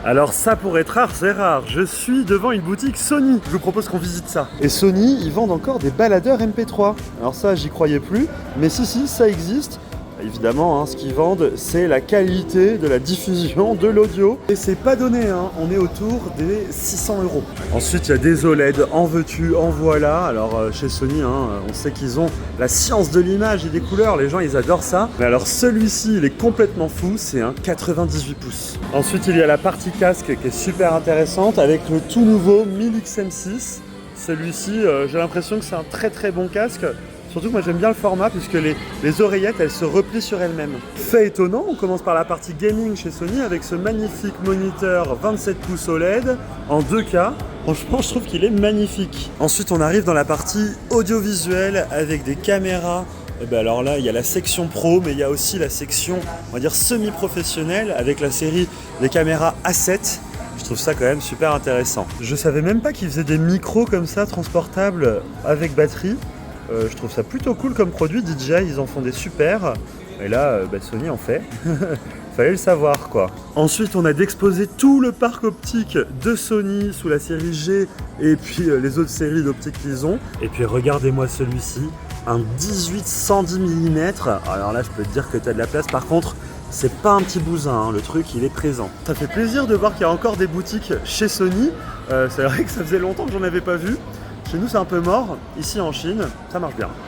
Alors ça, pour être rare, c'est rare. Je suis devant une boutique Sony. Je vous propose qu'on visite ça. Et Sony, ils vendent encore des baladeurs MP3. Alors ça, j'y croyais plus. Mais si, ça existe. Évidemment, ce qu'ils vendent, c'est la qualité de la diffusion de l'audio. Et c'est pas donné, on est autour des 600 €. Ensuite, il y a des OLED, en veux-tu, en voilà. Alors chez Sony, on sait qu'ils ont la science de l'image et des couleurs. Les gens, ils adorent ça. Mais alors celui-ci, il est complètement fou, c'est un 98 pouces. Ensuite, il y a la partie casque qui est super intéressante avec le tout nouveau Milix M6. Celui-ci, j'ai l'impression que c'est un très très bon casque. Surtout que moi j'aime bien le format puisque les oreillettes elles se replient sur elles-mêmes. Fait étonnant, on commence par la partie gaming chez Sony avec ce magnifique moniteur 27 pouces OLED en 2K. Franchement je trouve qu'il est magnifique. Ensuite on arrive dans la partie audiovisuelle avec des caméras. Et ben alors là il y a la section pro mais il y a aussi la section on va dire semi-professionnelle avec la série des caméras A7. Je trouve ça quand même super intéressant. Je savais même pas qu'ils faisaient des micros comme ça transportables avec batterie. Je trouve ça plutôt cool comme produit. DJI, ils en font des super. Et là, Sony en fait. Fallait le savoir, quoi. Ensuite, on a d'exposer tout le parc optique de Sony sous la série G et puis les autres séries d'optiques qu'ils ont. Et puis, regardez-moi celui-ci. Un 18-110 mm. Alors là, je peux te dire que tu as de la place. Par contre, c'est pas un petit bousin, le truc, il est présent. Ça fait plaisir de voir qu'il y a encore des boutiques chez Sony. C'est vrai que ça faisait longtemps que j'en avais pas vu. Chez nous, c'est un peu mort. Ici, en Chine, ça marche bien.